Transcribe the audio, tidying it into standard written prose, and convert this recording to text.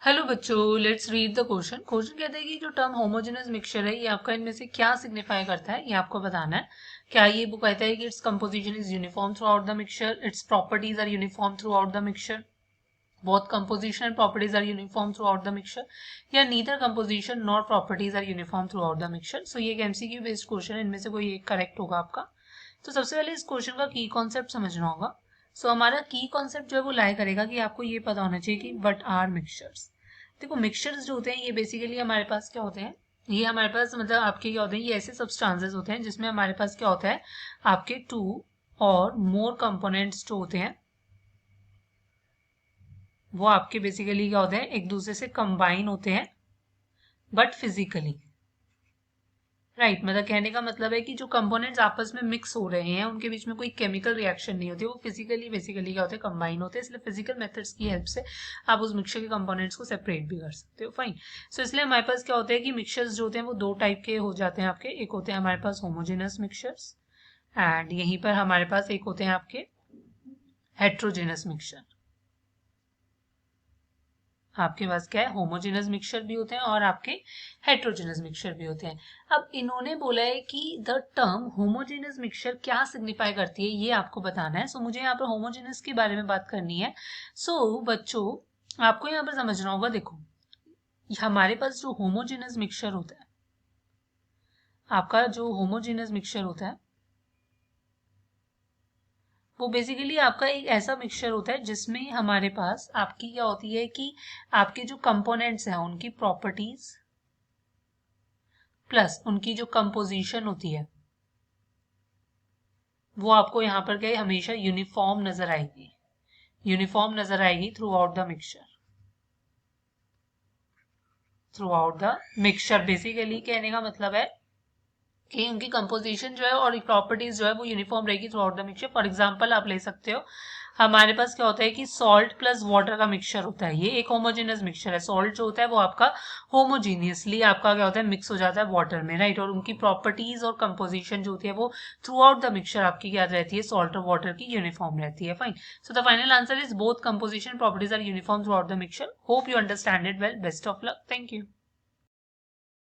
Hello बच्चों, let's read the question. Question कहता है कि जो टर्म होमोजेनस मिक्सचर है ये आपका इनमें से क्या सिग्निफाई करता है, ये आपको बताना है। क्या ये वो कहता है कि it's composition is uniform throughout the mixture, it's properties are uniform throughout the mixture, both composition and properties are uniform throughout the mixture, या neither composition nor properties are uniform throughout the mixture। so ये एक MCQ based question है, इनमें से कोई एक correct होगा आपका। तो सबसे पहले इस क्वेश्चन का की कॉन्सेप्ट समझना होगा। हमारा की कॉन्सेप्ट जो है वो लाई करेगा कि आपको ये पता होना चाहिए कि व्हाट आर मिक्सचर्स। देखो, मिक्सचर्स जो होते हैं ये बेसिकली हमारे पास क्या होते हैं, ये हमारे पास मतलब आपके क्या होते हैं, ये ऐसे सब्सटेंसेस होते हैं जिसमें हमारे पास क्या होता है, आपके टू और मोर कंपोनेंट्स जो होते हैं वो आपके बेसिकली क्या होते हैं, एक दूसरे से कंबाइन होते हैं बट फिजिकली। राइट, मतलब कहने का मतलब है कि जो कंपोनेंट्स आपस में मिक्स हो रहे हैं उनके बीच में कोई केमिकल रिएक्शन नहीं होती, वो फिजिकली बेसिकली क्या होते हैं, कंबाइन होते हैं। इसलिए फिजिकल मेथड्स की हेल्प से आप उस मिक्सचर के कंपोनेंट्स को सेपरेट भी कर सकते हो। फाइन। सो इसलिए हमारे पास क्या होता है कि मिक्सचर्स जो होते हैं वो दो टाइप के हो जाते हैं आपके। एक होते हैं हमारे पास होमोजेनस मिक्सचर्स एंड यहीं पर हमारे पास एक होते हैं आपके हेट्रोजेनस मिक्सचर। आपके पास क्या है, होमोजेनस मिक्सचर भी होते हैं और आपके हेट्रोजेनस मिक्सचर भी होते हैं। अब इन्होंने बोला है कि द टर्म होमोजेनस मिक्सचर क्या सिग्निफाई करती है ये आपको बताना है। मुझे यहाँ पर होमोजेनस के बारे में बात करनी है। बच्चों, आपको यहाँ पर समझना होगा। देखो, हमारे पास जो होमोजेनस मिक्सचर होता है, आपका जो होमोजेनस मिक्सचर होता है वो बेसिकली आपका एक ऐसा मिक्सचर होता है जिसमें हमारे पास आपकी क्या होती है कि आपके जो कंपोनेंट्स हैं उनकी प्रॉपर्टीज प्लस उनकी जो कंपोजिशन होती है वो आपको यहाँ पर क्या है, हमेशा यूनिफॉर्म नजर आएगी। यूनिफॉर्म नजर आएगी through out the mixture. Through out the mixture basically कहने का मतलब है कि उनकी कंपोजिशन जो है और प्रॉपर्टीज जो है वो यूनिफॉर्म रहेगी through out the mixture. For example आप ले सकते हो, हमारे पास क्या होता है कि सॉल्ट प्लस वाटर का मिक्सचर होता है। ये एक होमोजेनस मिक्सचर है। सॉल्ट जो होता है वो आपका होमोजीनियसली आपका क्या होता है, मिक्स हो जाता है वाटर में, राइट। और उनकी प्रॉपर्टीज और कंपोजिशन जो होती है वो थ्रू आउट द मिक्सचर आपकी क्या रहती है, सॉल्ट और वाटर की यूनिफॉर्म रहती है। Fine. So the final answer is both composition properties are uniform throughout the mixture. Hope you understand it well. Best of luck. Thank you.